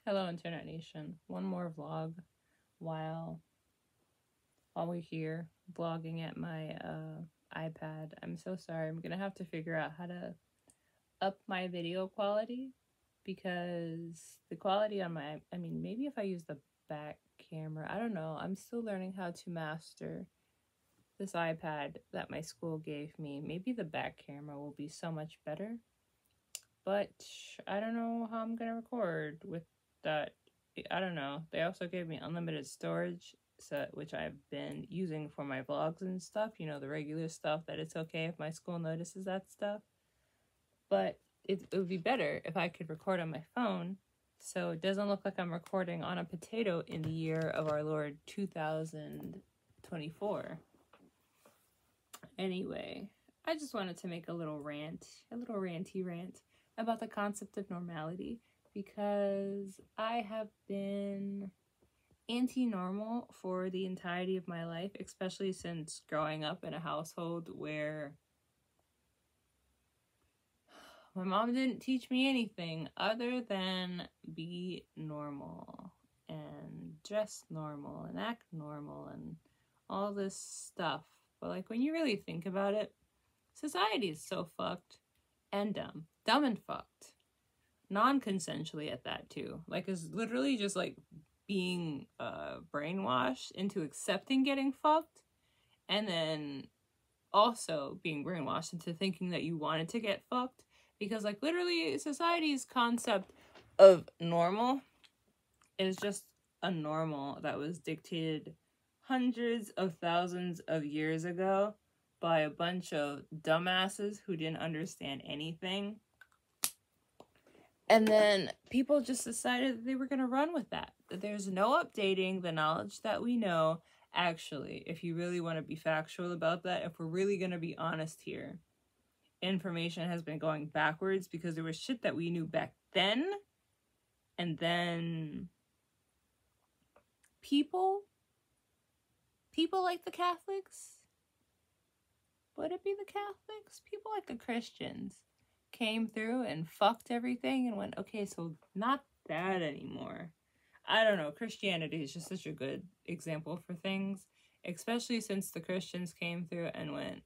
Hello, Internet Nation. One more vlog while we're here vlogging at my iPad. I'm so sorry. I'm gonna have to figure out how to up my video quality because the quality on my maybe if I use the back camera, I don't know. I'm still learning how to master this iPad that my school gave me. Maybe the back camera will be so much better, but I don't know how I'm gonna record with that. I don't know. They also gave me unlimited storage, so which I've been using for my vlogs and stuff. You know, the regular stuff that it's okay if my school notices that stuff. But it would be better if I could record on my phone, so it doesn't look like I'm recording on a potato in the year of our Lord 2024. Anyway, I just wanted to make a little ranty rant about the concept of normality because I have been anti-normal for the entirety of my life, especially since growing up in a household where my mom didn't teach me anything other than be normal and dress normal and act normal and all this stuff. But like when you really think about it, society is so fucked and dumb. Dumb and fucked. Non-consensually at that too. Like it's literally just like being brainwashed into accepting getting fucked and then also being brainwashed into thinking that you wanted to get fucked, because like literally society's concept of normal is just a normal that was dictated hundreds of thousands of years ago by a bunch of dumbasses who didn't understand anything. And then people just decided that they were going to run with that. That there's no updating the knowledge that we know. Actually, if you really want to be factual about that, if we're really going to be honest here, information has been going backwards because there was shit that we knew back then. And then people like the Catholics, would it be the Catholics? People like the Christians came through and fucked everything and went, okay, so not that anymore. I don't know. Christianity is just such a good example for things, especially since the Christians came through and went,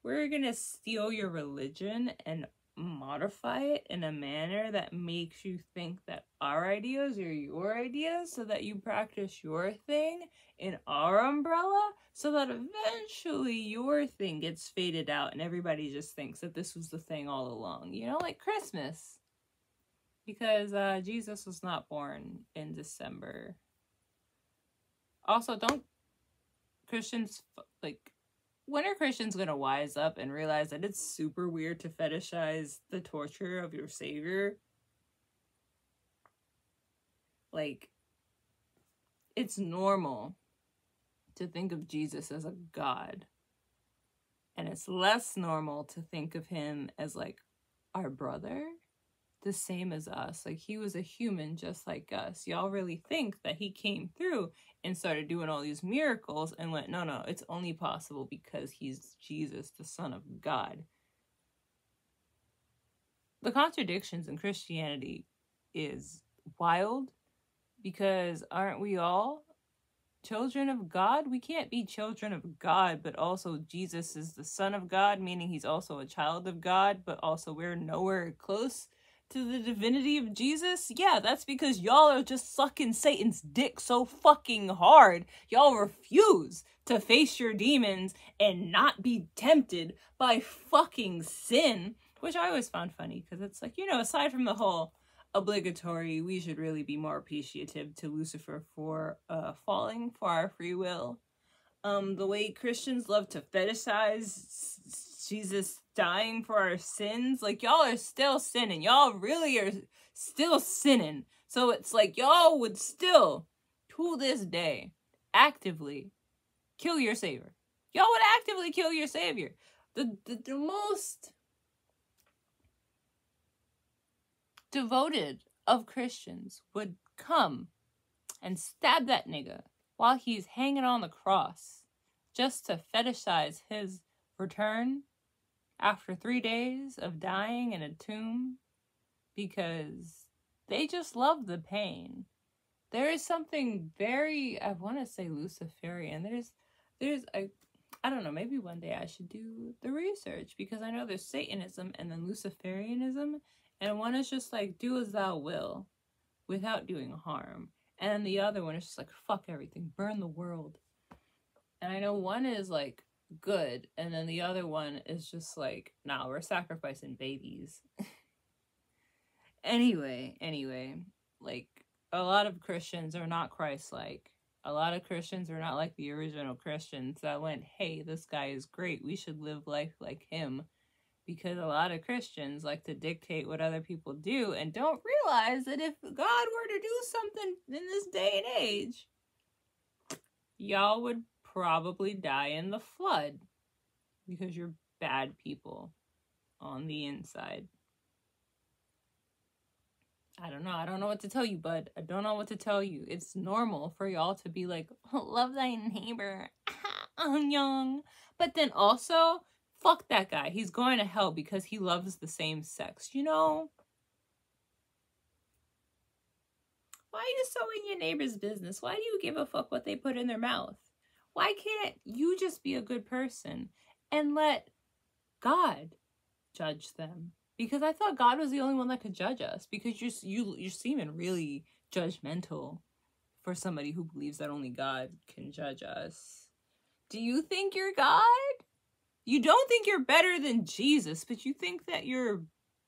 we're gonna steal your religion and modify it in a manner that makes you think that our ideas are your ideas so that you practice your thing in our umbrella, so that eventually your thing gets faded out and everybody just thinks that this was the thing all along. You know, like Christmas. Because Jesus was not born in December. Also, don't Christians, like, when are Christians gonna wise up and realize that it's super weird to fetishize the torture of your savior? Like, it's normal to think of Jesus as a god. And it's less normal to think of him as, like, our brother, the same as us. Like, he was a human just like us. Y'all really think that he came through and started doing all these miracles and went, no, it's only possible because he's Jesus, the Son of God. The contradictions in Christianity is wild, because aren't we all children of God? We can't be children of God, but also Jesus is the Son of God, meaning he's also a child of God, but also we're nowhere close to the divinity of Jesus? Yeah, that's because y'all are just sucking Satan's dick so fucking hard. Y'all refuse to face your demons and not be tempted by fucking sin, which I always found funny, because it's like, you know, aside from the whole obligatory, we should really be more appreciative to Lucifer for falling for our free will. The way Christians love to fetishize Jesus dying for our sins, like, y'all are still sinning. Y'all really are still sinning. So it's like y'all would still, to this day, actively kill your savior. Y'all would actively kill your savior. The most devoted of Christians would come and stab that nigga while he's hanging on the cross, just to fetishize his return after 3 days of dying in a tomb, because They just love the pain. There is something very, I want to say Luciferian. I don't know, maybe one day I should do the research, because I know there's Satanism and then Luciferianism, and one is just like, do as thou will without doing harm. And the other one is just like, fuck everything, burn the world. And I know one is like good, and then the other one is just like, nah, we're sacrificing babies. Anyway, like, a lot of Christians are not Christ-like. A lot of Christians are not like the original Christians that went, hey, this guy is great, we should live life like him. Because a lot of Christians like to dictate what other people do and don't realize that if God were to do something in this day and age, y'all would probably die in the flood because you're bad people on the inside. I don't know what to tell you, bud. I don't know what to tell you. It's normal for y'all to be like, oh, love thy neighbor. I'm young. But then also, fuck that guy. He's going to hell because he loves the same sex. You know? Why are you so in your neighbor's business? Why do you give a fuck what they put in their mouth? Why can't you just be a good person and let God judge them? Because I thought God was the only one that could judge us. Because you're seeming really judgmental for somebody who believes that only God can judge us. Do you think you're God? You don't think you're better than Jesus, but you think that you're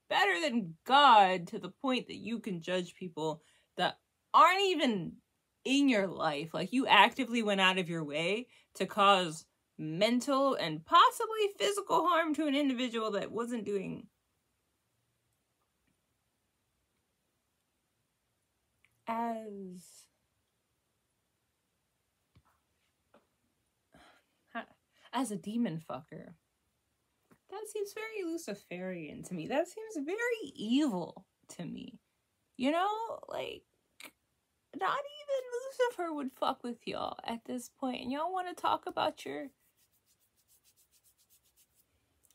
better than God to the point that you can judge people that aren't even in your life. Like, you actively went out of your way to cause mental and possibly physical harm to an individual that wasn't doing as a demon fucker. That seems very Luciferian to me. That seems very evil to me. You know, like, not even Lucifer would fuck with y'all at this point. And y'all want to talk about your...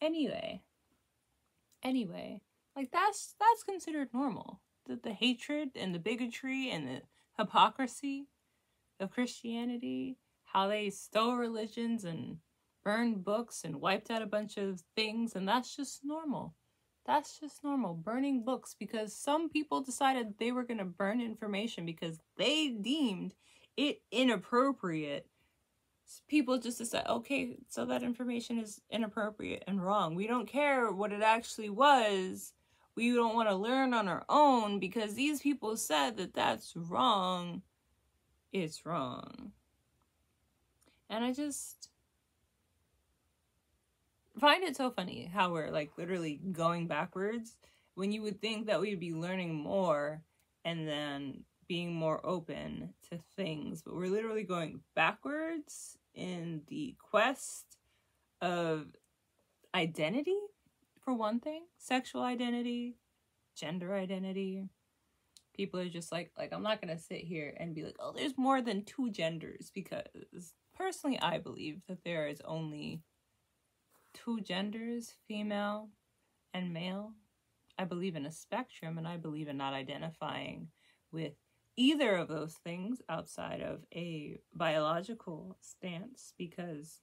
Anyway, like, that's considered normal. The hatred and the bigotry and the hypocrisy of Christianity, how they stole religions and burned books and wiped out a bunch of things, and that's just normal. That's just normal. Burning books because some people decided they were going to burn information because they deemed it inappropriate. People just decide, okay, so that information is inappropriate and wrong. We don't care what it actually was. We don't want to learn on our own because these people said that that's wrong. It's wrong. And I just find it so funny how we're like literally going backwards when you would think that we'd be learning more and then being more open to things, but we're literally going backwards in the quest of identity, for one thing. Sexual identity, gender identity. People are just like I'm not gonna sit here and be like, oh, there's more than 2 genders, because personally I believe that there is only 2 genders, female and male. I believe in a spectrum, and I believe in not identifying with either of those things outside of a biological stance, because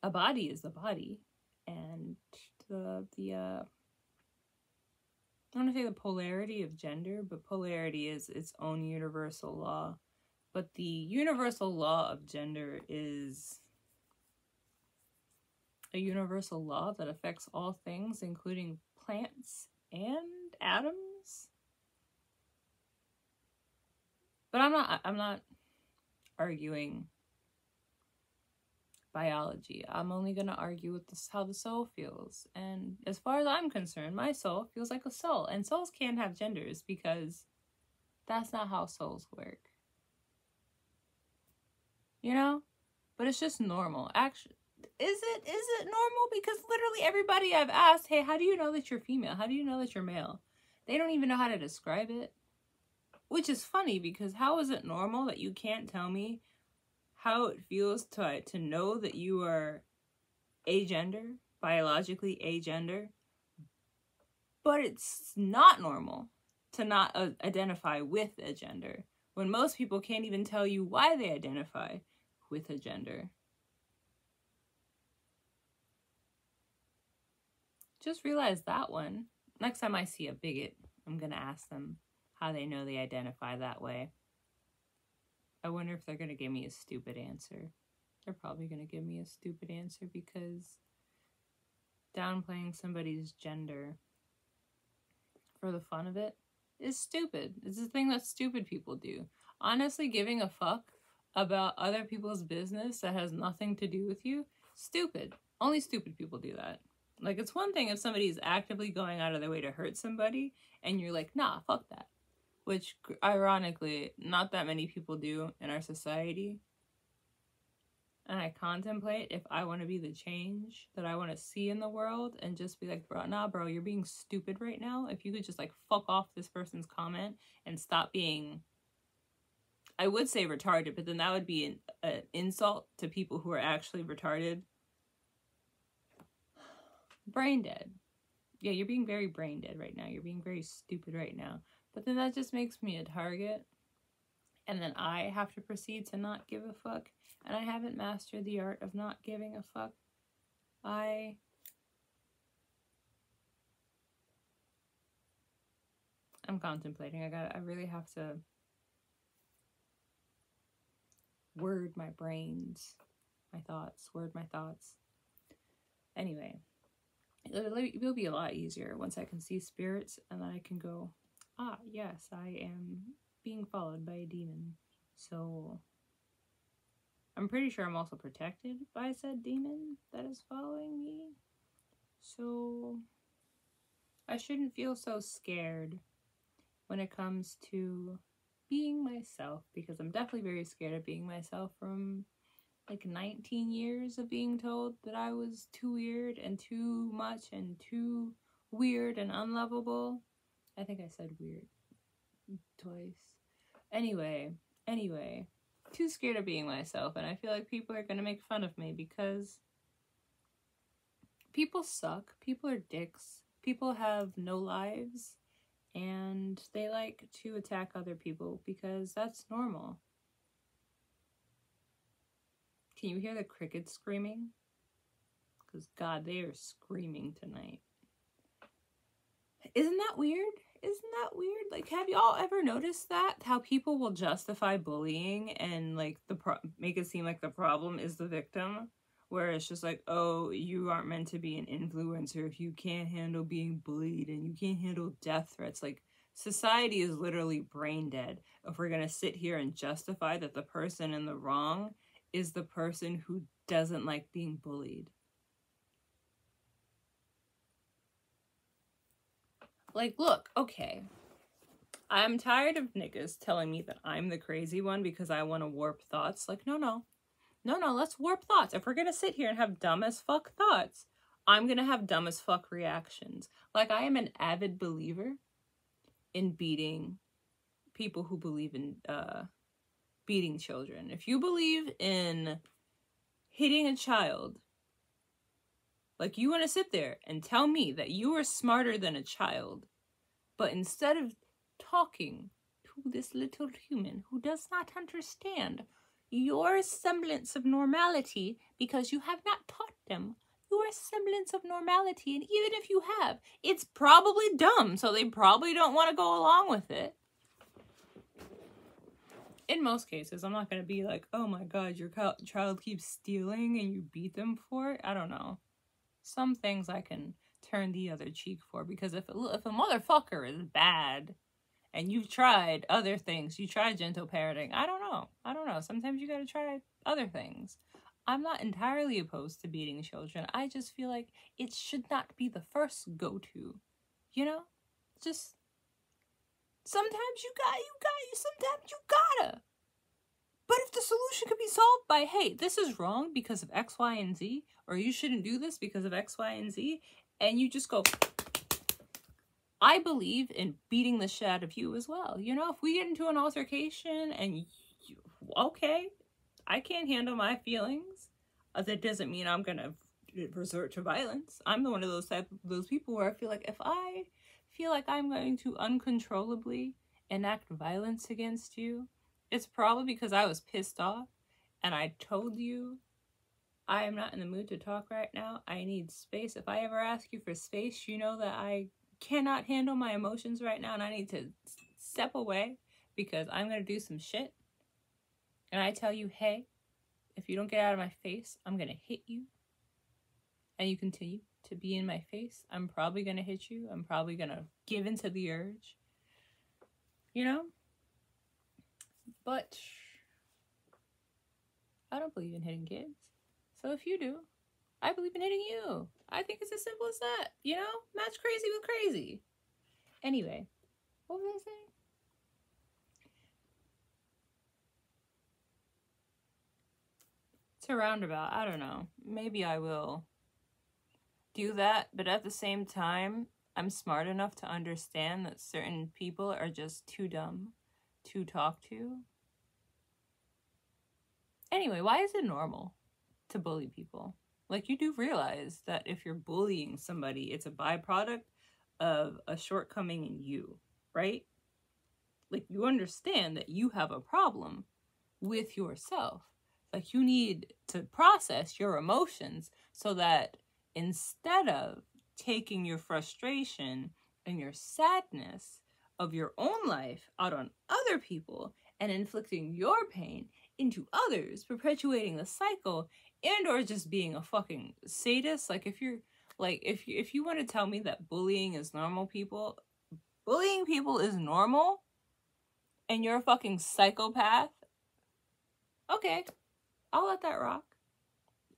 a body is a body, and I want to say the polarity of gender, but polarity is its own universal law. But the universal law of gender is a universal law that affects all things, including plants and atoms. But I'm not arguing biology. I'm only going to argue with how the soul feels. And as far as I'm concerned, my soul feels like a soul. And souls can't have genders because that's not how souls work. You know? But it's just normal. Actually, is it normal? Because literally everybody I've asked, hey, how do you know that you're female? How do you know that you're male? They don't even know how to describe it. Which is funny, because how is it normal that you can't tell me how it feels to know that you are agender, biologically agender, but it's not normal to not identify with a gender, when most people can't even tell you why they identify with a gender. Just realize that one. Next time I see a bigot, I'm going to ask them how they know they identify that way. I wonder if they're going to give me a stupid answer. They're probably going to give me a stupid answer because downplaying somebody's gender for the fun of it is stupid. It's a thing that stupid people do. Honestly, giving a fuck about other people's business that has nothing to do with you, stupid. Only stupid people do that. Like, it's one thing if somebody is actively going out of their way to hurt somebody and you're like, nah, fuck that. Which, ironically, not that many people do in our society. And I contemplate if I want to be the change that I want to see in the world and just be like, bro, nah, bro, you're being stupid right now. If you could just, like, fuck off this person's comment and stop being, I would say retarded, but then that would be an insult to people who are actually retarded. Brain dead. Yeah, you're being very brain dead right now. You're being very stupid right now. But then that just makes me a target. And then I have to proceed to not give a fuck. And I haven't mastered the art of not giving a fuck. I'm contemplating. I really have to word my brains, my thoughts, word my thoughts. Anyway, it'll be a lot easier once I can see spirits and then I can go, ah, yes, I am being followed by a demon. So I'm pretty sure I'm also protected by said demon that is following me. So I shouldn't feel so scared when it comes to being myself, because I'm definitely very scared of being myself from like 19 years of being told that I was too weird and too much and too weird and unlovable. I think I said weird twice. Anyway, too scared of being myself, and I feel like people are gonna make fun of me because people suck, people are dicks, people have no lives, and they like to attack other people because that's normal. Can you hear the crickets screaming? Because, God, they are screaming tonight. Isn't that weird? Isn't that weird? Like, have y'all ever noticed that? How people will justify bullying and, like, make it seem like the problem is the victim? Where it's just like, oh, you aren't meant to be an influencer if you can't handle being bullied and you can't handle death threats. Like, society is literally brain dead if we're gonna sit here and justify that the person in the wrong is the person who doesn't like being bullied. Like, look, okay. I'm tired of niggas telling me that I'm the crazy one because I want to warp thoughts. Like, no, let's warp thoughts. If we're gonna sit here and have dumb as fuck thoughts, I'm gonna have dumb as fuck reactions. Like, I am an avid believer in beating people who believe in beating children. If you believe in hitting a child, like, you want to sit there and tell me that you are smarter than a child, but instead of talking to this little human who does not understand your semblance of normality because you have not taught them your semblance of normality, and even if you have, it's probably dumb, so they probably don't want to go along with it. In most cases, I'm not going to be like, oh my God, your child keeps stealing and you beat them for it. I don't know. Some things I can turn the other cheek for, because if a motherfucker is bad and you've tried other things, you tried gentle parenting, I don't know. Sometimes you gotta try other things. I'm not entirely opposed to beating children. I just feel like it should not be the first go-to. You know? Just sometimes you gotta. But if the solution could be solved by, hey, this is wrong because of X, Y, and Z, or you shouldn't do this because of X, Y, and Z, and you just go, I believe in beating the shit out of you as well. You know, if we get into an altercation and okay, I can't handle my feelings, that doesn't mean I'm gonna resort to violence. I'm one of those people where I feel like if I feel like I'm going to uncontrollably enact violence against you, it's probably because I was pissed off and I told you I am not in the mood to talk right now. I need space. If I ever ask you for space, you know that I cannot handle my emotions right now and I need to step away because I'm going to do some shit. And I tell you, hey, if you don't get out of my face, I'm going to hit you. And you continue to be in my face, I'm probably going to hit you. I'm probably going to give into the urge. You know? But I don't believe in hitting kids. So if you do, I believe in hitting you. I think it's as simple as that. You know? Match crazy with crazy. Anyway, what was I saying? It's a roundabout. I don't know. Maybe I will do that, but at the same time, I'm smart enough to understand that certain people are just too dumb to talk to. Anyway, why is it normal to bully people? Like, you do realize that if you're bullying somebody, it's a byproduct of a shortcoming in you, right? Like, you understand that you have a problem with yourself. Like, you need to process your emotions so that instead of taking your frustration and your sadness of your own life out on other people and inflicting your pain into others, perpetuating the cycle, and or just being a fucking sadist. Like, if you're like, if you want to tell me that bullying is normal, bullying people is normal, and you're a fucking psychopath, okay, I'll let that rock.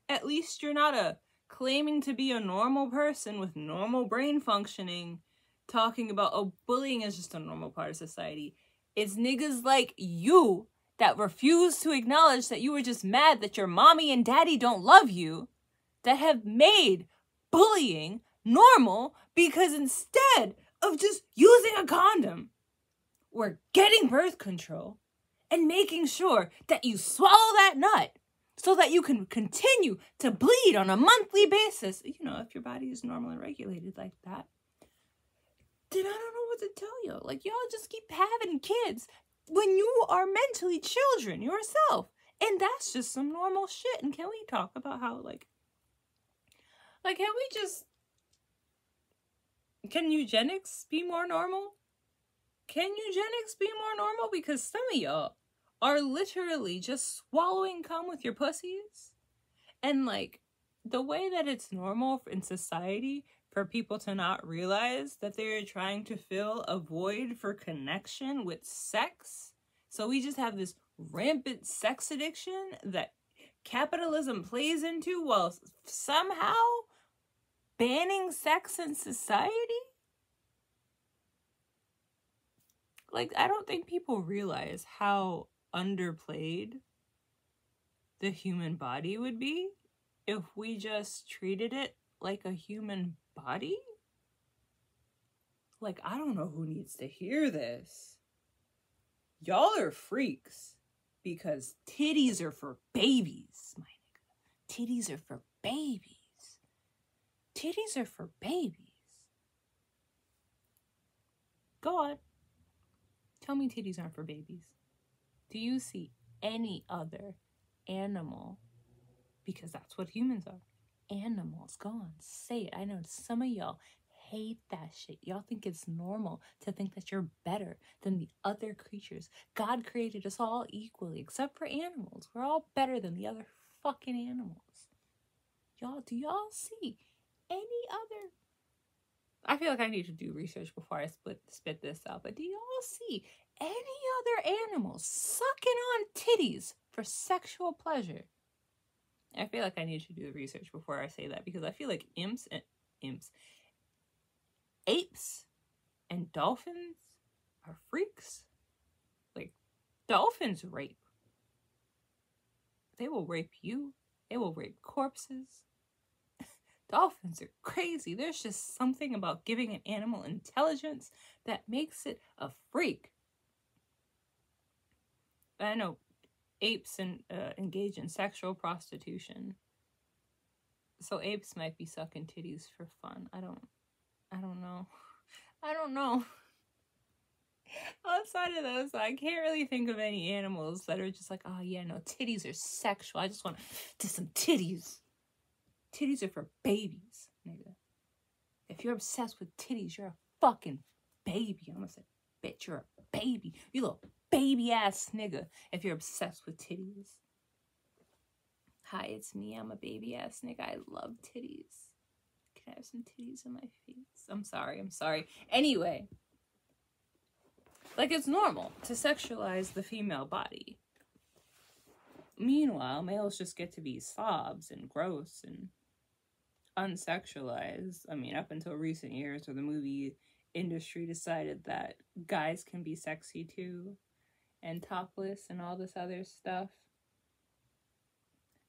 At least you're not claiming to be a normal person with normal brain functioning, talking about, oh, bullying is just a normal part of society. It's niggas like you that refuse to acknowledge that you were just mad that your mommy and daddy don't love you, that have made bullying normal, because instead of just using a condom or getting birth control and making sure that you swallow that nut so that you can continue to bleed on a monthly basis, you know, if your body is normal and regulated like that, then I don't know what to tell you. Like, y'all just keep having kids when you are mentally children yourself. And that's just some normal shit. And can we talk about how, can eugenics be more normal? Can eugenics be more normal? Because some of y'all are literally just swallowing cum with your pussies. And, like, the way that it's normal in society for people to not realize that they're trying to fill a void for connection with sex. So we just have this rampant sex addiction that capitalism plays into while somehow banning sex in society. Like, I don't think people realize how underplayed the human body would be if we just treated it like a human body. Like, I don't know who needs to hear this. Y'all are freaks because titties are for babies, my nigga. Titties are for babies. Titties are for babies. Go on. Tell me titties aren't for babies. Do you see any other animal? Because that's what humans are. Animals. Go on, say it. I know some of y'all hate that shit. Y'all think it's normal to think that you're better than the other creatures. God created us all equally, except for animals. We're all better than the other fucking animals. Y'all, do y'all see any other? I feel like I need to do research before I spit this out, but do y'all see any other animals sucking on titties for sexual pleasure? I feel like I need to do the research before I say that, because I feel like apes and dolphins are freaks. Like, dolphins rape. They will rape you. They will rape corpses. Dolphins are crazy. There's just something about giving an animal intelligence that makes it a freak. I know apes engage in sexual prostitution. So apes might be sucking titties for fun. I don't know. I don't know. Outside of those, I can't really think of any animals that are just like, oh yeah, no, titties are sexual. I just want to some titties. Titties are for babies, nigga. If you're obsessed with titties, you're a fucking baby. I'm gonna say, bitch, you're a baby. You little baby ass nigga if you're obsessed with titties. Hi, it's me. I'm a baby ass nigga. I love titties. Can I have some titties in my face? I'm sorry. Anyway, like, it's normal to sexualize the female body. Meanwhile, males just get to be slobs and gross and unsexualized. I mean, up until recent years where the movie industry decided that guys can be sexy too and topless and all this other stuff.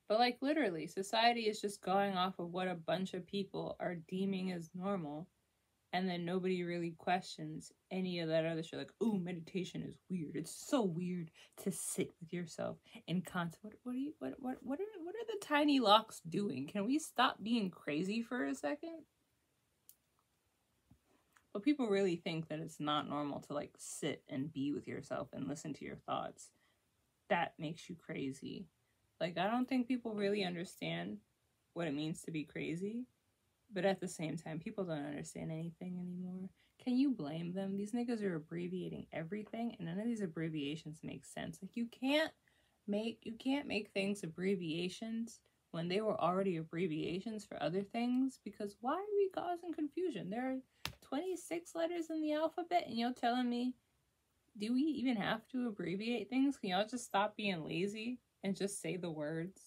But like, literally, society is just going off of what a bunch of people are deeming as normal, and then nobody really questions any of that other shit. Like, ooh, meditation is weird. It's so weird to sit with yourself in contemplate. What are the tiny locks doing? Can we stop being crazy for a second? But people really think that it's not normal to like sit and be with yourself and listen to your thoughts. That makes you crazy. Like, I don't think people really understand what it means to be crazy. But at the same time, people don't understand anything anymore. Can you blame them? These niggas are abbreviating everything, and none of these abbreviations make sense. Like, you can't make things abbreviations when they were already abbreviations for other things, because why are we causing confusion? There are 26 letters in the alphabet, and you're telling me, do we even have to abbreviate things? Can y'all just stop being lazy and just say the words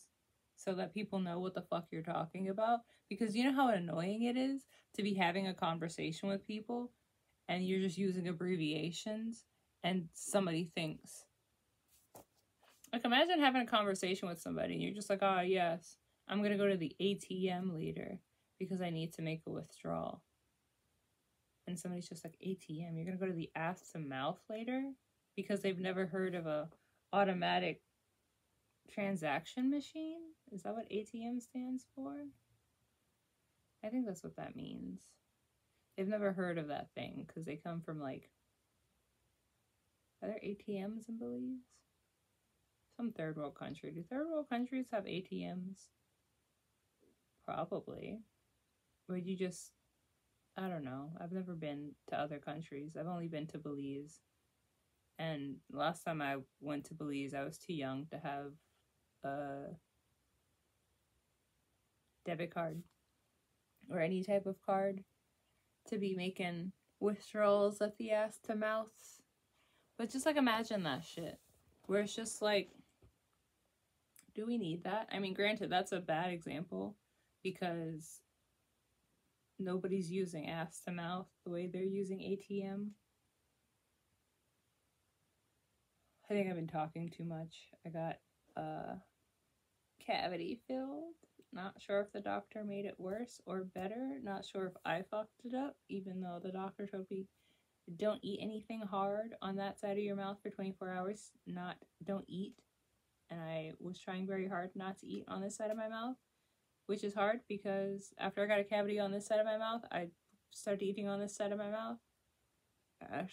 so that people know what the fuck you're talking about? Because you know how annoying it is to be having a conversation with people and you're just using abbreviations and somebody thinks. Like, imagine having a conversation with somebody and you're just like, oh yes, I'm going to go to the ATM later because I need to make a withdrawal. And somebody's just like, ATM, you're going to go to the ass to mouth later because they've never heard of a automatic transaction machine? Is that what ATM stands for? I think that's what that means. They've never heard of that thing because they come from, like, are there ATMs in Belize? Some third world country. Do third world countries have ATMs? Probably. Would you just, I don't know. I've never been to other countries. I've only been to Belize. And last time I went to Belize, I was too young to have a debit card or any type of card to be making withdrawals at the ass to mouths. But just like, imagine that shit where it's just like, do we need that? I mean, granted, that's a bad example because nobody's using ass to mouth the way they're using ATM. I think I've been talking too much. I got cavity filled. Not sure if the doctor made it worse or better. Not sure if I fucked it up, even though the doctor told me, don't eat anything hard on that side of your mouth for 24 hours. Don't eat. And I was trying very hard not to eat on this side of my mouth, which is hard because after I got a cavity on this side of my mouth, I started eating on this side of my mouth.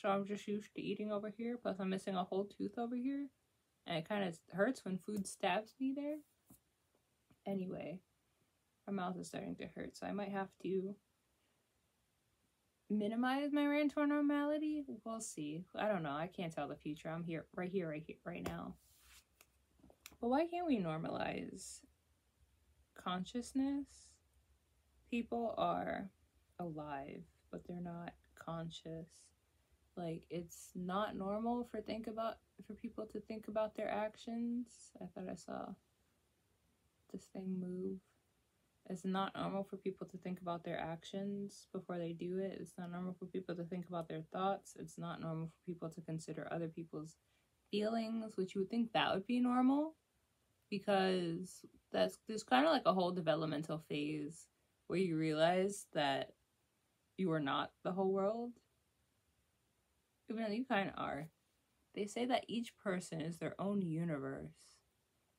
So I'm just used to eating over here, plus I'm missing a whole tooth over here. And it kind of hurts when food stabs me there. Anyway, my mouth is starting to hurt, so I might have to minimize my rant or normality. We'll see. I don't know. I can't tell the future. I'm here, right now. But why can't we normalize consciousness? People are alive, but they're not conscious. Like, it's not normal for people to think about their actions. I thought I saw this thing move. It's not normal for people to think about their actions before they do it. It's not normal for people to think about their thoughts. It's not normal for people to consider other people's feelings, which you would think that would be normal, because there's kind of like a whole developmental phase where you realize that you are not the whole world. Even though you kind of are. They say that each person is their own universe.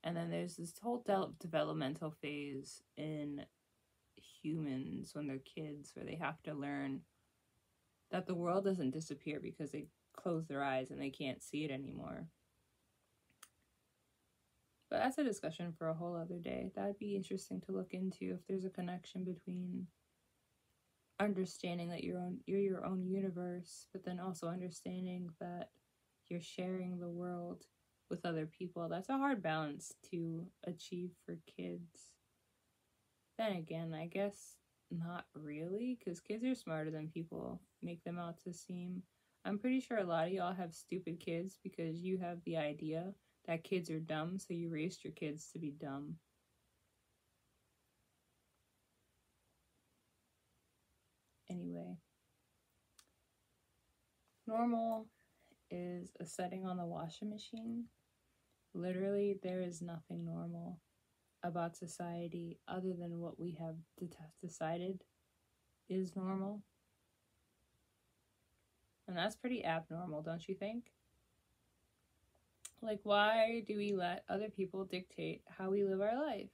And then there's this whole developmental phase in humans when they're kids where they have to learn that the world doesn't disappear because they close their eyes and they can't see it anymore. But that's a discussion for a whole other day. That'd be interesting to look into, if there's a connection between understanding that you're your own universe, but then also understanding that you're sharing the world with other people. That's a hard balance to achieve for kids. Then again, I guess not really, because kids are smarter than people make them out to seem. I'm pretty sure a lot of y'all have stupid kids because you have the idea that kids are dumb, so you raised your kids to be dumb. Anyway, normal is a setting on the washing machine. Literally, there is nothing normal about society other than what we have decided is normal. And that's pretty abnormal, don't you think? Like, why do we let other people dictate how we live our life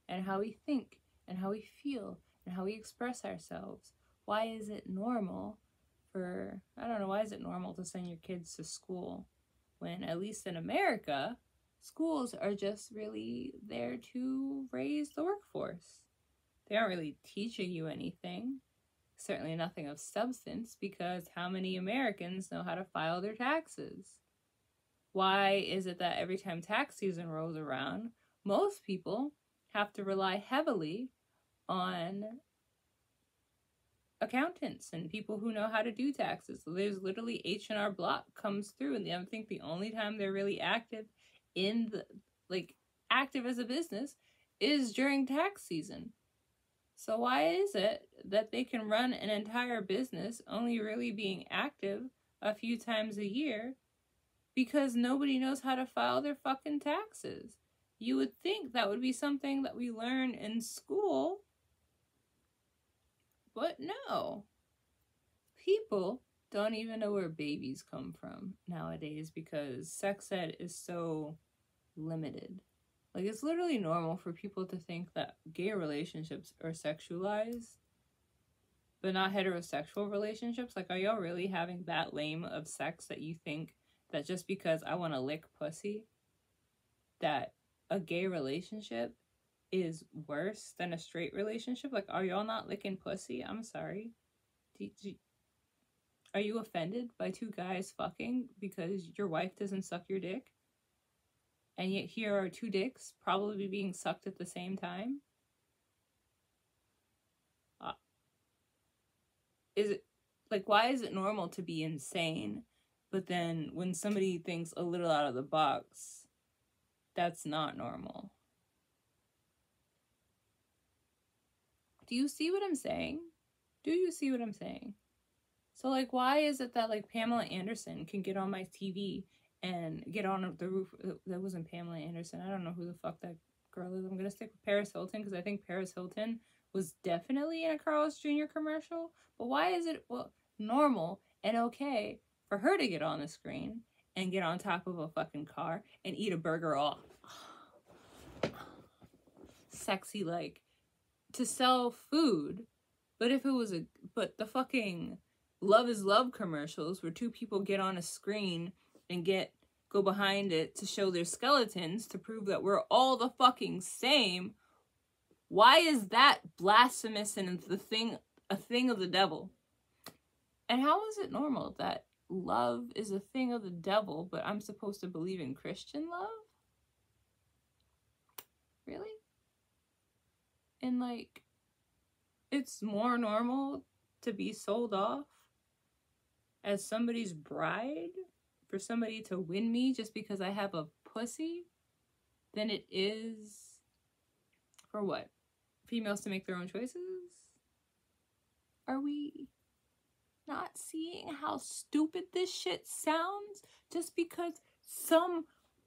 and how we think and how we feel and how we express ourselves? Why is it normal why is it normal to send your kids to school when, at least in America, schools are just really there to raise the workforce? They aren't really teaching you anything, certainly nothing of substance, because how many Americans know how to file their taxes? Why is it that every time tax season rolls around, most people have to rely heavily on accountants and people who know how to do taxes? So there's literally H&R Block comes through, and I think the only time they're really active active as a business is during tax season. So why is it that they can run an entire business only really being active a few times a year? Because nobody knows how to file their fucking taxes. You would think that would be something that we learn in school, but no. People don't even know where babies come from nowadays because sex ed is so limited. Like, it's literally normal for people to think that gay relationships are sexualized, but not heterosexual relationships. Like, are y'all really having that lame of sex that you think that just because I want to lick pussy, that a gay relationship is worse than a straight relationship? Like, are y'all not licking pussy? I'm sorry. Are you offended by two guys fucking because your wife doesn't suck your dick? And yet here are two dicks probably being sucked at the same time? Why is it normal to be insane, but then when somebody thinks a little out of the box, that's not normal? Do you see what I'm saying? Do you see what I'm saying? So, like, why is it that, like, Pamela Anderson can get on my TV and get on the roof? That wasn't Pamela Anderson. I don't know who the fuck that girl is. I'm going to stick with Paris Hilton because I think Paris Hilton was definitely in a Carl's Jr. commercial. But why is it normal and okay for her to get on the screen and get on top of a fucking car and eat a burger all sexy, like, to sell food? But if it was but the fucking Love is Love commercials where two people get on a screen and go behind it to show their skeletons to prove that we're all the fucking same, why is that blasphemous and a thing of the devil? And how is it normal that love is a thing of the devil, but I'm supposed to believe in Christian love? Really? And, like, it's more normal to be sold off as somebody's bride for somebody to win me just because I have a pussy than it is for what? Females to make their own choices? Are we not seeing how stupid this shit sounds just because some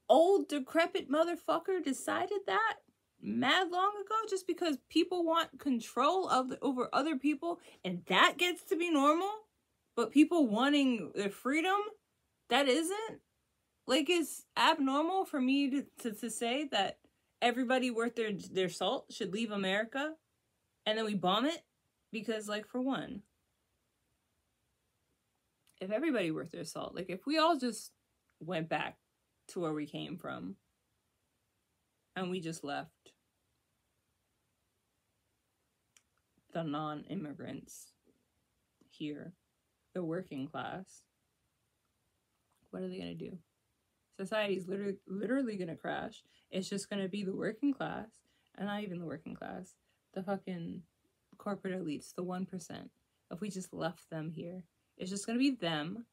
old decrepit motherfucker decided that mad long ago, just because people want control over other people and that gets to be normal, but people wanting their freedom, that isn't? Like, it's abnormal for me to say that everybody worth their salt should leave America and then we bomb it because, like, for one, if everybody worth their salt, like if we all just went back to where we came from and we just left the non-immigrants here, the working class, what are they going to do? Society's literally going to crash. It's just going to be the working class, and not even the working class, the fucking corporate elites, the 1%. If we just left them here, it's just going to be them.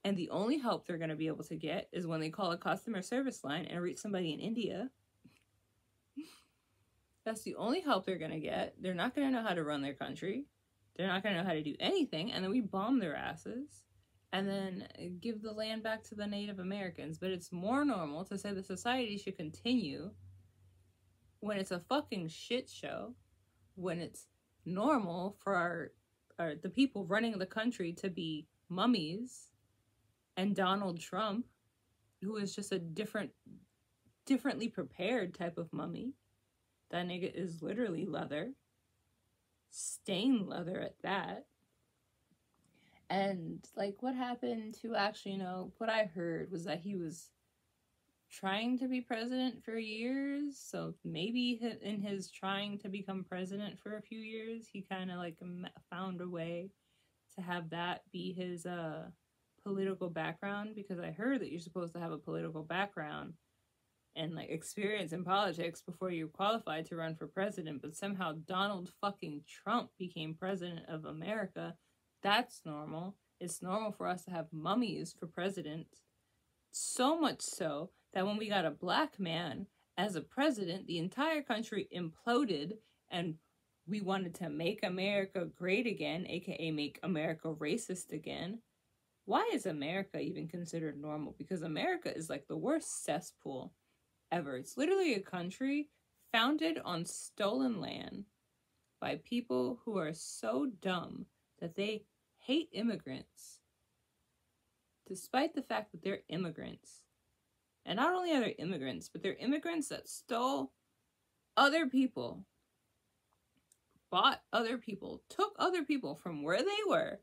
And the only help they're going to be able to get is when they call a customer service line and reach somebody in India. That's the only help they're going to get. They're not going to know how to run their country. They're not going to know how to do anything. And then we bomb their asses and then give the land back to the Native Americans. But it's more normal to say the society should continue when it's a fucking shit show, when it's normal for the people running the country to be mummies, and Donald Trump, who is just a differently prepared type of mummy. That nigga is literally leather. Stained leather at that. And, like, what happened to actually, what I heard was that he was trying to be president for years. So maybe in his trying to become president for a few years, he kind of, like, found a way to have that be his, political background, because I heard that you're supposed to have a political background and like experience in politics before you're qualified to run for president, but somehow Donald fucking Trump became president of America. That's normal. It's normal for us to have mummies for president. So much so that when we got a black man as a president, the entire country imploded and we wanted to make America great again, aka make America racist again. Why is America even considered normal? Because America is like the worst cesspool ever. It's literally a country founded on stolen land by people who are so dumb that they hate immigrants, despite the fact that they're immigrants. And not only are they immigrants, but they're immigrants that stole other people, bought other people, took other people from where they were,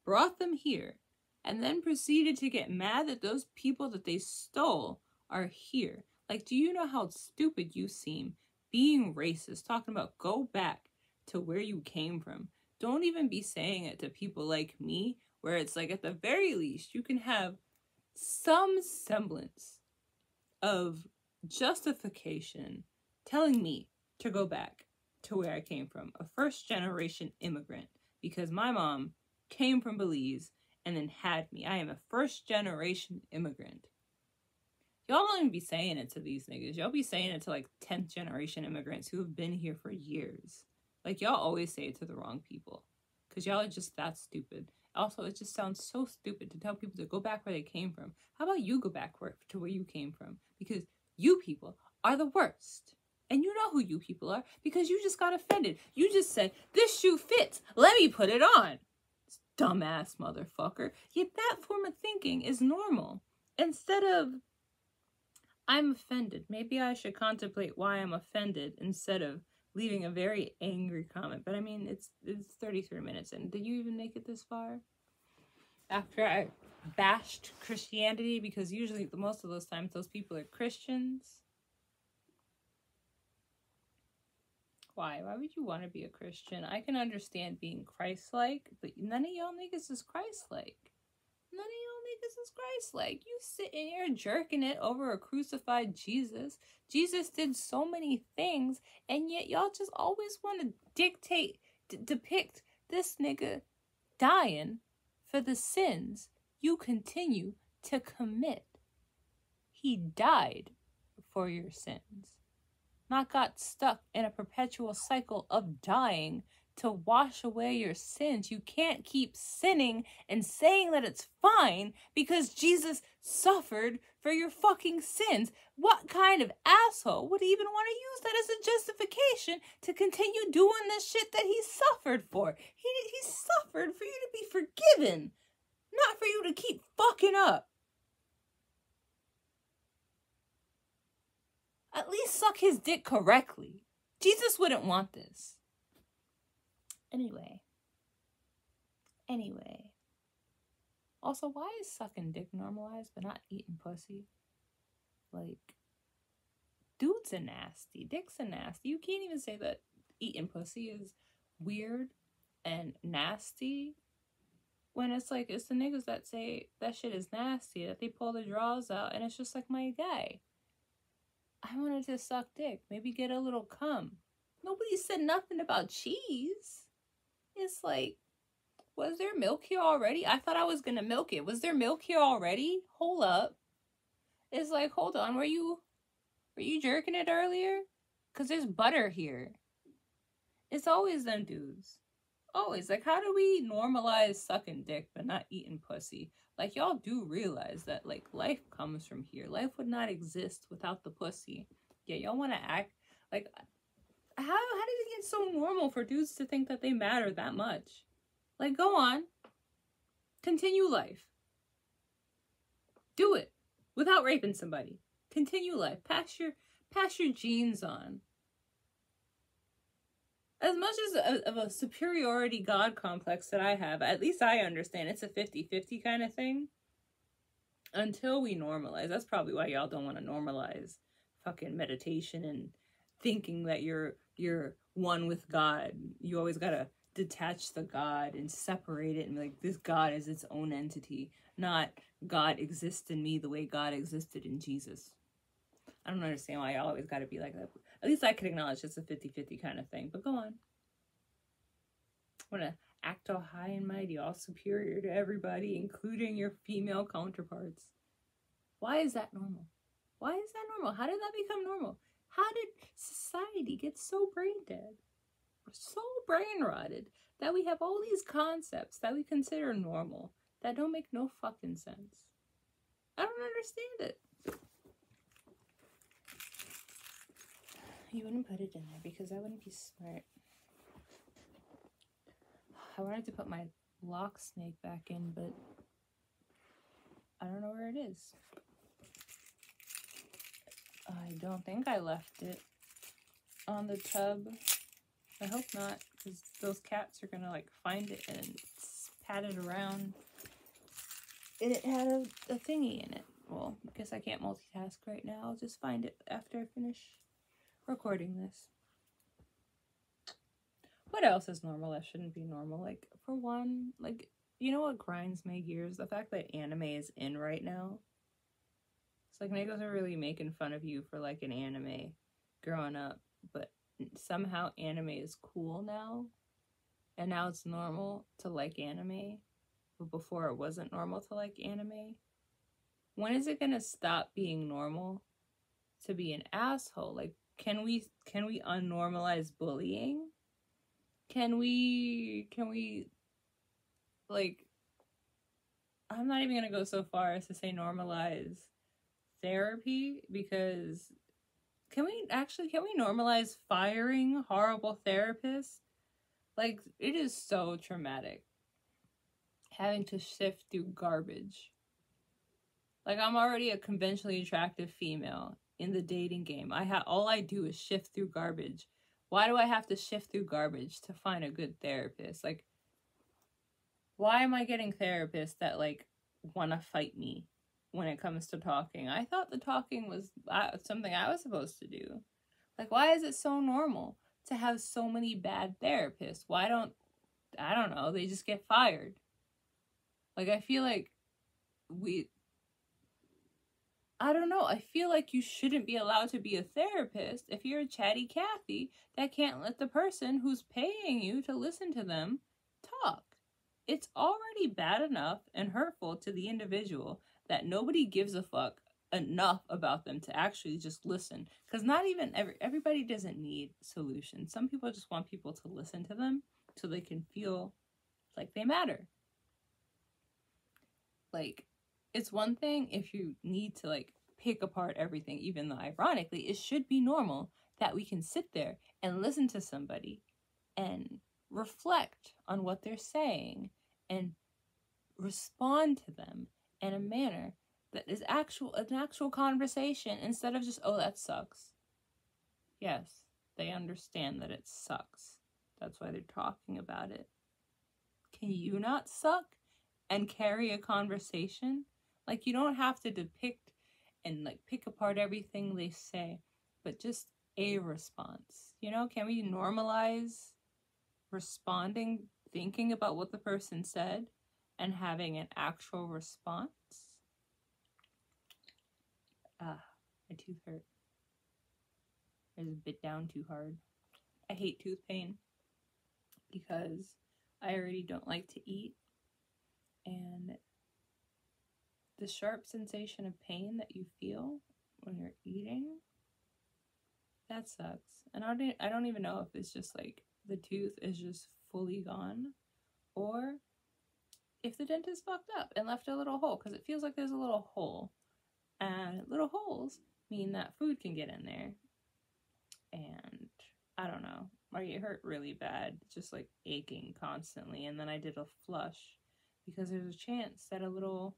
brought them here, and then proceeded to get mad that those people that they stole are here. Like, do you know how stupid you seem being racist, talking about go back to where you came from? Don't even be saying it to people like me, where it's like, at the very least, you can have some semblance of justification telling me to go back to where I came from, a first-generation immigrant, because my mom came from Belize and then had me. I am a first-generation immigrant. Y'all don't even be saying it to these niggas. Y'all be saying it to, like, 10th-generation immigrants who have been here for years. Like, y'all always say it to the wrong people. Because y'all are just that stupid. Also, it just sounds so stupid to tell people to go back where they came from. How about you go back to where you came from? Because you people are the worst. And you know who you people are, because you just got offended. You just said, this shoe fits. Let me put it on. Dumbass motherfucker. Yet that form of thinking is normal. Instead of, I'm offended. Maybe I should contemplate why I'm offended instead of leaving a very angry comment. But I mean, it's 33 minutes in. Did you even make it this far? After I bashed Christianity, because usually most of those times those people are Christians. Why? Why would you want to be a Christian? I can understand being Christ-like, but none of y'all niggas is Christ-like. None of y'all niggas is Christ-like. You sitting here jerking it over a crucified Jesus. Jesus did so many things, and yet y'all just always want to depict this nigga dying for the sins you continue to commit. He died for your sins. Not got stuck in a perpetual cycle of dying to wash away your sins. You can't keep sinning and saying that it's fine because Jesus suffered for your fucking sins. What kind of asshole would even want to use that as a justification to continue doing the shit that he suffered for? He suffered for you to be forgiven, not for you to keep fucking up. At least suck his dick correctly. Jesus wouldn't want this. Anyway. Also, why is sucking dick normalized but not eating pussy? Like, dudes are nasty. Dicks are nasty. You can't even say that eating pussy is weird and nasty when it's like, it's the niggas that say that shit is nasty, that they pull the drawers out, and it's just like, my guy, I wanted to suck dick. Maybe get a little cum. Nobody said nothing about cheese. It's like, was there milk here already? I thought I was gonna milk it. Was there milk here already? Hold up. It's like, hold on, were you jerking it earlier? Cause there's butter here. It's always them dudes. Always. Like, how do we normalize sucking dick but not eating pussy? Like, y'all do realize that, like, life comes from here. Life would not exist without the pussy. Yeah, y'all want to act like, how did it get so normal for dudes to think that they matter that much? Like, go on. Continue life. Do it without raping somebody. Continue life. Pass your genes on. As much as of a superiority God complex that I have, at least I understand it's a 50-50 kind of thing. Until we normalize. That's probably why y'all don't want to normalize fucking meditation and thinking that you're one with God. You always gotta detach the God and separate it and be like, this God is its own entity, not God exists in me the way God existed in Jesus. I don't understand why y'all always gotta be like that. At least I can acknowledge it's a 50-50 kind of thing, but go on. Want to act all high and mighty, all superior to everybody, including your female counterparts. Why is that normal? Why is that normal? How did that become normal? How did society get so brain dead, so brain rotted, that we have all these concepts that we consider normal that don't make no fucking sense? I don't understand it. You wouldn't put it in there because that wouldn't be smart. I wanted to put my lock snake back in, but I don't know where it is. I don't think I left it on the tub. I hope not, because those cats are gonna like find it and pat it around. And it had a thingy in it. Well, I guess I can't multitask right now. I'll just find it after I finish recording this. What else is normal that shouldn't be normal? Like, for one, like, you know what grinds my gears? The fact that anime is in right now. It's like, niggas are really making fun of you for like an anime growing up, but somehow anime is cool now. And now it's normal to like anime, but before it wasn't normal to like anime. When is it gonna stop being normal to be an asshole? Like, can we unnormalize bullying? Can we, like, I'm not even gonna go so far as to say normalize therapy, because can we normalize firing horrible therapists? Like, it is so traumatic having to sift through garbage. Like, I'm already a conventionally attractive female in the dating game. All I do is shift through garbage. Why do I have to shift through garbage to find a good therapist? Like, why am I getting therapists that, like, want to fight me when it comes to talking? I thought the talking was something I was supposed to do. Like, why is it so normal to have so many bad therapists? I don't know, they just get fired. Like, I feel like I don't know. I feel like you shouldn't be allowed to be a therapist if you're a chatty Cathy that can't let the person who's paying you to listen to them talk. It's already bad enough and hurtful to the individual that nobody gives a fuck enough about them to actually just listen. Because not even everybody doesn't need solutions. Some people just want people to listen to them so they can feel like they matter. Like, it's one thing if you need to, like, pick apart everything, even though ironically it should be normal that we can sit there and listen to somebody and reflect on what they're saying and respond to them in a manner that is an actual conversation, instead of just, oh, that sucks. Yes, they understand that it sucks. That's why they're talking about it. Can you not suck and carry a conversation. Like, you don't have to depict and like pick apart everything they say, but just a response. You know, can we normalize responding, thinking about what the person said, and having an actual response? Ah, my tooth hurt. I just bit down too hard. I hate tooth pain because I already don't like to eat, and the sharp sensation of pain that you feel when you're eating, that sucks. And I don't even know if it's just like the tooth is just fully gone, or if the dentist fucked up and left a little hole, because it feels like there's a little hole, and little holes mean that food can get in there. And I don't know, like it hurt really bad, just like aching constantly. And then I did a flush because there's a chance that a little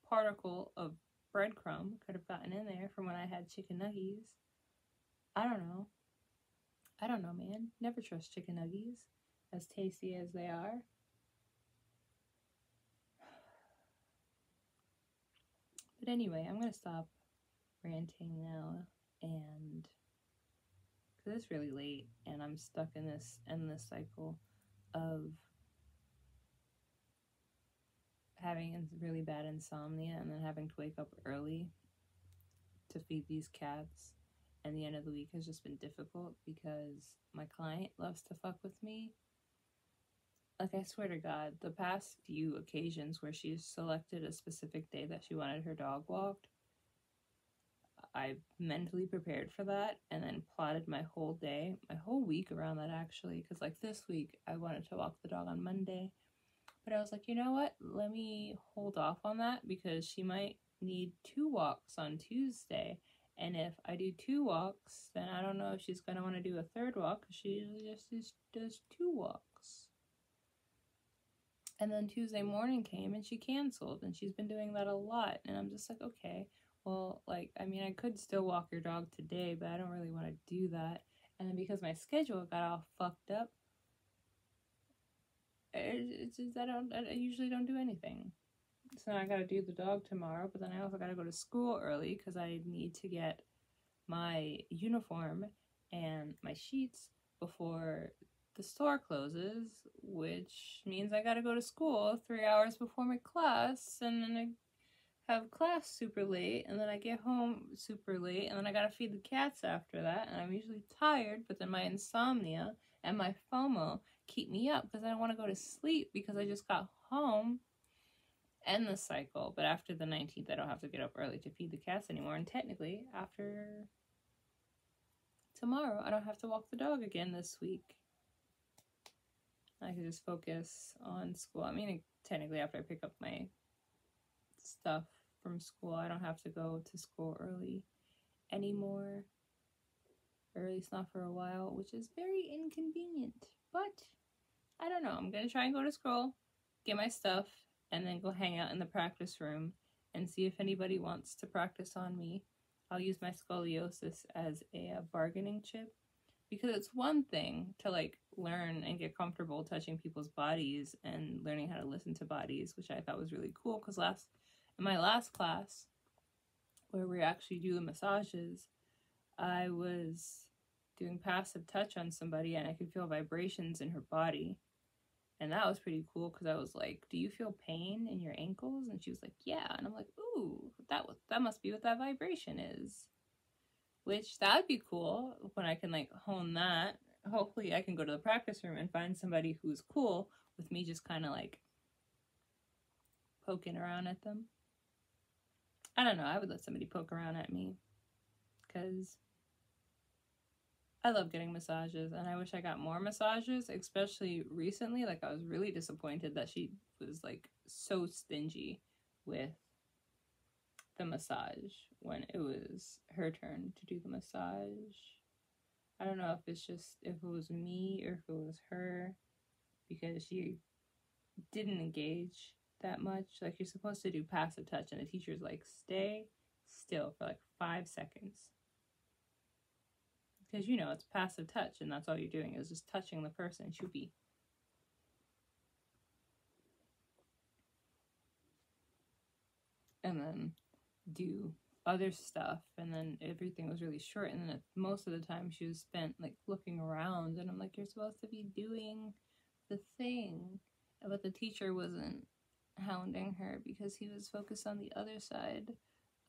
particle of breadcrumb could have gotten in there from when I had chicken nuggies. I don't know. I don't know, man. Never trust chicken nuggies, as tasty as they are. But anyway, I'm gonna stop ranting now, and because it's really late and I'm stuck in this endless cycle of having really bad insomnia and then having to wake up early to feed these cats. And the end of the week has just been difficult because my client loves to fuck with me. Like, I swear to God, the past few occasions where she's selected a specific day that she wanted her dog walked, I mentally prepared for that and then plotted my whole day, my whole week around that, actually. Because, like, this week, I wanted to walk the dog on Monday. But I was like, you know what? Let me hold off on that because she might need 2 walks on Tuesday. And if I do 2 walks, then I don't know if she's going to want to do a 3rd walk because she usually just does 2 walks. And then Tuesday morning came and she canceled, and she's been doing that a lot. And I'm just like, okay, well, like, I mean, I could still walk your dog today, but I don't really want to do that. And then because my schedule got all fucked up, it's just I usually don't do anything. So I got to do the dog tomorrow, but then I also got to go to school early because I need to get my uniform and my sheets before the store closes, which means I got to go to school 3 hours before my class, and then I have class super late, and then I get home super late, and then I got to feed the cats after that, and I'm usually tired, but then my insomnia and my FOMO keep me up because I don't want to go to sleep because I just got home. End the cycle. But after the 19th, I don't have to get up early to feed the cats anymore. And technically, after tomorrow, I don't have to walk the dog again this week. I can just focus on school. I mean, technically, after I pick up my stuff from school, I don't have to go to school early anymore. Or at least not for a while, which is very inconvenient. But I don't know. I'm going to try and go to school, get my stuff, and then go hang out in the practice room and see if anybody wants to practice on me. I'll use my scoliosis as a bargaining chip, because it's one thing to like learn and get comfortable touching people's bodies and learning how to listen to bodies, which I thought was really cool, because in my last class where we actually do the massages, I was doing passive touch on somebody and I could feel vibrations in her body. And that was pretty cool because I was like, do you feel pain in your ankles? And she was like, yeah. And I'm like, ooh, that must be what that vibration is. Which, that would be cool when I can like hone that. Hopefully I can go to the practice room and find somebody who's cool with me just kind of like poking around at them. I don't know, I would let somebody poke around at me because I love getting massages, and I wish I got more massages, especially recently. Like, I was really disappointed that she was like so stingy with the massage when it was her turn to do the massage. I don't know if it was me or if it was her, because she didn't engage that much. Like, you're supposed to do passive touch, and the teacher's like, stay still for like 5 seconds. Because, you know, it's passive touch, and that's all you're doing is just touching the person. Shoopy. and then do other stuff, and then everything was really short, and then most of the time she was spent like looking around, and I'm like, you're supposed to be doing the thing. But the teacher wasn't hounding her because he was focused on the other side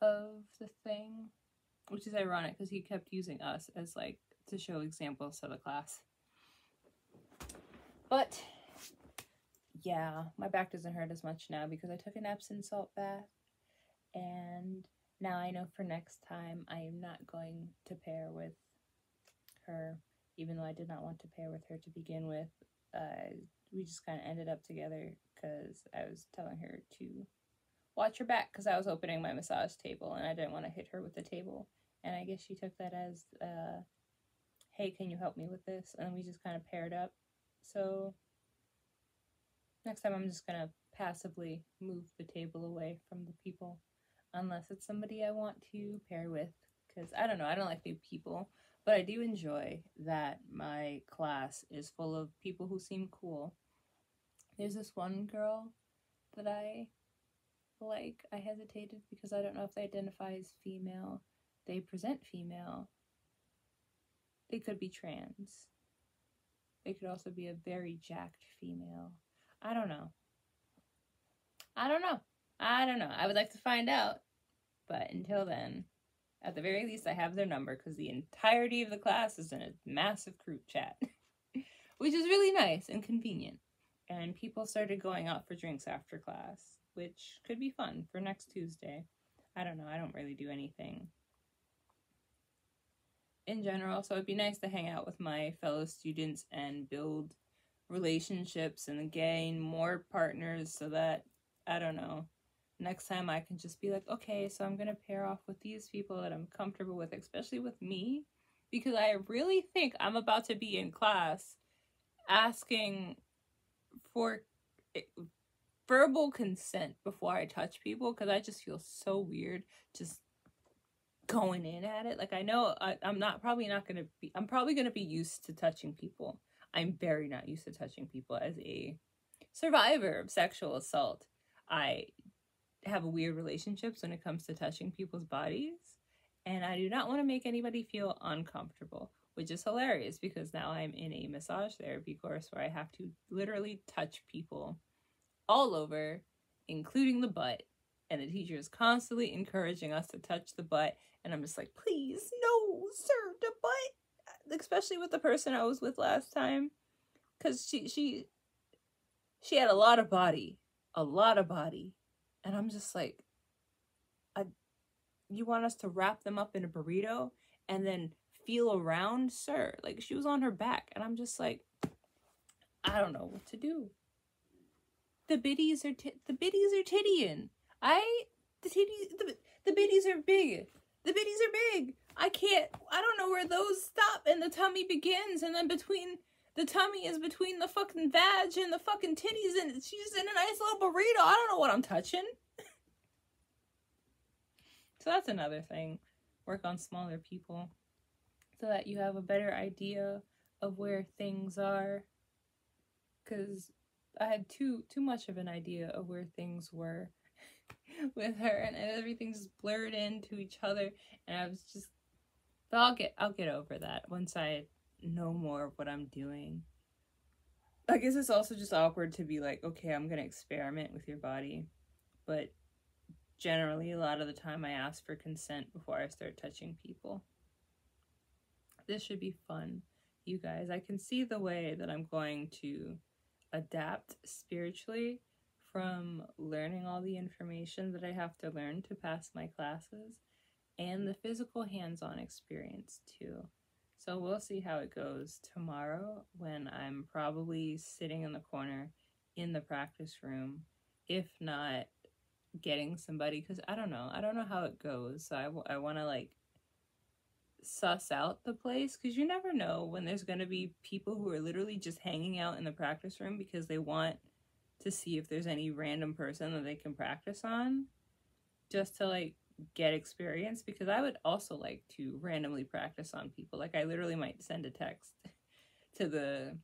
of the thing, which is ironic because he kept using us as like to show examples to the class. But yeah, my back doesn't hurt as much now because I took an Epsom salt bath, and now I know for next time I am not going to pair with her, even though I did not want to pair with her to begin with. We just kind of ended up together because I was telling her to watch her back because I was opening my massage table and I didn't want to hit her with the table. And I guess she took that as, hey, can you help me with this? And we just kind of paired up. So next time I'm just going to passively move the table away from the people, unless it's somebody I want to pair with. Because I don't know, I don't like new people. But I do enjoy that my class is full of people who seem cool. There's this one girl that I like. I hesitated because I don't know if they identify as female. They present female. They could be trans. They could also be a very jacked female. I don't know. I would like to find out. But until then, at the very least, I have their number because the entirety of the class is in a massive group chat, which is really nice and convenient. And people started going out for drinks after class, which could be fun for next Tuesday. I don't know. I don't really do anything in general, so it'd be nice to hang out with my fellow students and build relationships and gain more partners so that, I don't know, next time I can just be like, okay, so I'm going to pair off with these people that I'm comfortable with, especially with me, because I really think I'm about to be in class asking for verbal consent before I touch people, because I just feel so weird just going in at it. Like, I know I'm probably going to be used to touching people. I'm very not used to touching people as a survivor of sexual assault. I have weird relationships when it comes to touching people's bodies, and I do not want to make anybody feel uncomfortable, which is hilarious because now I'm in a massage therapy course where I have to literally touch people all over, including the butt, and the teacher is constantly encouraging us to touch the butt, and I'm just like, please, no, sir, the butt, especially with the person I was with last time, because she had a lot of body, and I'm just like, you want us to wrap them up in a burrito and then feel around, sir? Like, she was on her back, and I'm just like, I don't know what to do. The biddies are tittying. The biddies are big. The biddies are big. I don't know where those stop and the tummy begins, and then the tummy is between the fucking vag and the fucking titties, and she's in a nice little burrito. I don't know what I'm touching. So that's another thing. Work on smaller people so that you have a better idea of where things are. Because I had too much of an idea of where things were with her, and everything just blurred into each other, and I was just, but I'll get over that once I know more of what I'm doing. I guess it's also just awkward to be like, okay, I'm gonna experiment with your body, but generally a lot of the time I ask for consent before I start touching people. This should be fun, you guys. I can see the way that I'm going to adapt spiritually from learning all the information that I have to learn to pass my classes, and the physical hands-on experience too. So we'll see how it goes tomorrow when I'm probably sitting in the corner in the practice room, if not getting somebody, because I don't know how it goes. So I want to like suss out the place, because you never know when there's going to be people who are literally just hanging out in the practice room because they want to see if there's any random person that they can practice on, just to like get experience, because I would also like to randomly practice on people. Like, I literally might send a text to the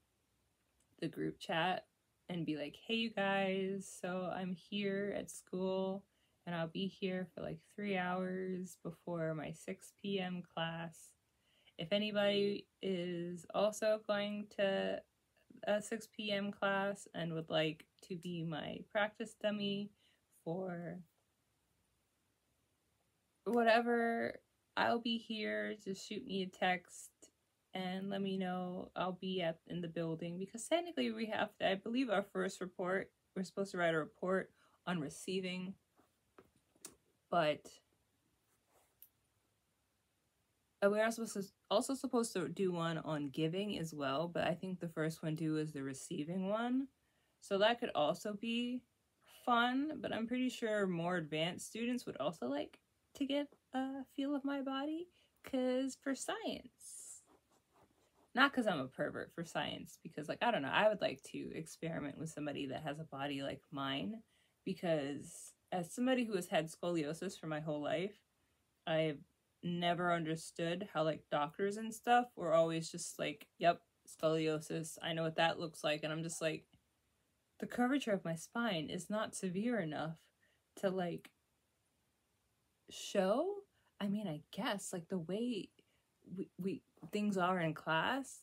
group chat and be like, hey you guys, so I'm here at school and I'll be here for like 3 hours before my 6 p.m. class. If anybody is also going to a 6 p.m. class and would like to be my practice dummy for whatever, I'll be here. Just shoot me a text and let me know. I'll be in the building, because technically we have to, I believe our first report, we're supposed to write a report on receiving, but we are also supposed to do one on giving as well, but I think the first one due is the receiving one. So that could also be fun, but I'm pretty sure more advanced students would also like to get a feel of my body, because for science, not because I'm a pervert, for science, because like, I don't know, I would like to experiment with somebody that has a body like mine, because as somebody who has had scoliosis for my whole life, I've never understood how like doctors and stuff were always just like, yep, scoliosis, I know what that looks like. And I'm just like, the curvature of my spine is not severe enough to like show. I mean, I guess like the way we things are in class,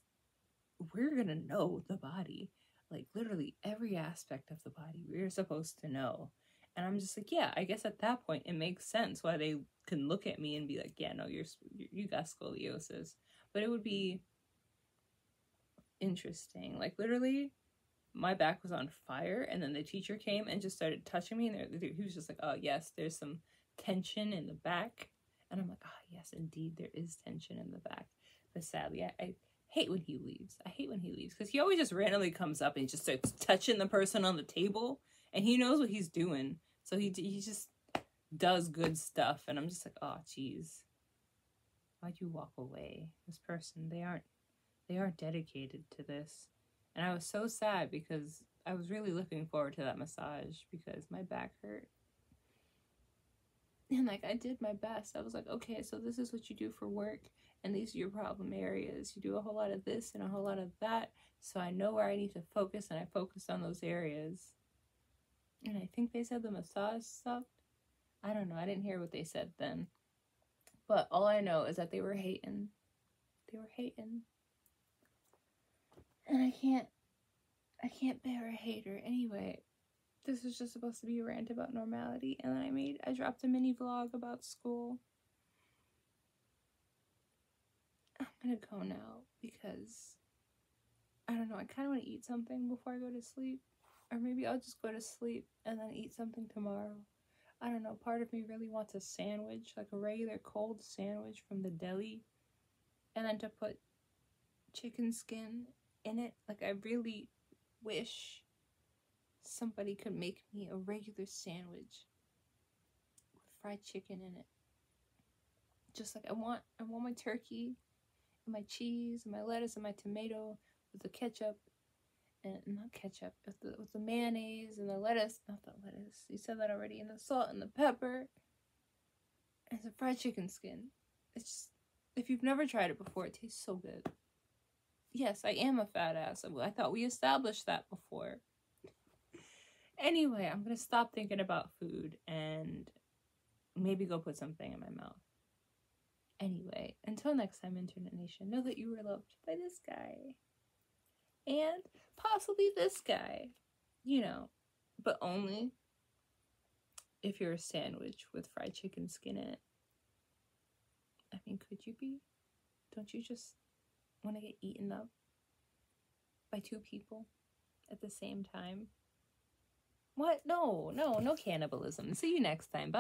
we're gonna know the body, like literally every aspect of the body we're supposed to know. And I'm just like, yeah, I guess at that point it makes sense why they can look at me and be like, yeah, no, you got scoliosis. But it would be interesting. Like literally, my back was on fire, and then the teacher came and just started touching me, and he was just like, oh yes, there's some tension in the back. And I'm like, oh yes, indeed there is tension in the back. But sadly, I hate when he leaves. I hate when he leaves, because he always just randomly comes up and just starts touching the person on the table, and he knows what he's doing. So he just does good stuff, and I'm just like, oh geez, why'd you walk away? This person, they aren't dedicated to this. And I was so sad, because I was really looking forward to that massage, because my back hurt. And like, I did my best. I was like, okay, so this is what you do for work, and these are your problem areas. You do a whole lot of this and a whole lot of that, so I know where I need to focus, and I focused on those areas. And I think they said the massage sucked. I don't know. I didn't hear what they said then. But all I know is that they were hating. They were hating. And I can't bear a hater. Anyway, this was just supposed to be a rant about normality, and then I dropped a mini vlog about school. I'm gonna go now, because I don't know, I kind of want to eat something before I go to sleep. Or maybe I'll just go to sleep and then eat something tomorrow. I don't know, part of me really wants a sandwich, like a regular cold sandwich from the deli, and then to put chicken skin in it. Like, I really wish somebody could make me a regular sandwich with fried chicken in it. Just like I want my turkey and my cheese and my lettuce and my tomato with the ketchup, and not ketchup, with the mayonnaise and the lettuce, not the lettuce, you said that already, and the salt and the pepper, and the fried chicken skin. It's just, if you've never tried it before, it tastes so good. Yes, I am a fat ass. I thought we established that before. Anyway, I'm gonna stop thinking about food and maybe go put something in my mouth. Anyway, until next time, Internet Nation, know that you were loved by this guy. And possibly this guy. You know, but only if you're a sandwich with fried chicken skin in it. I mean, could you be? Don't you just want to get eaten up by two people at the same time? What? No cannibalism. See you next time. Bye.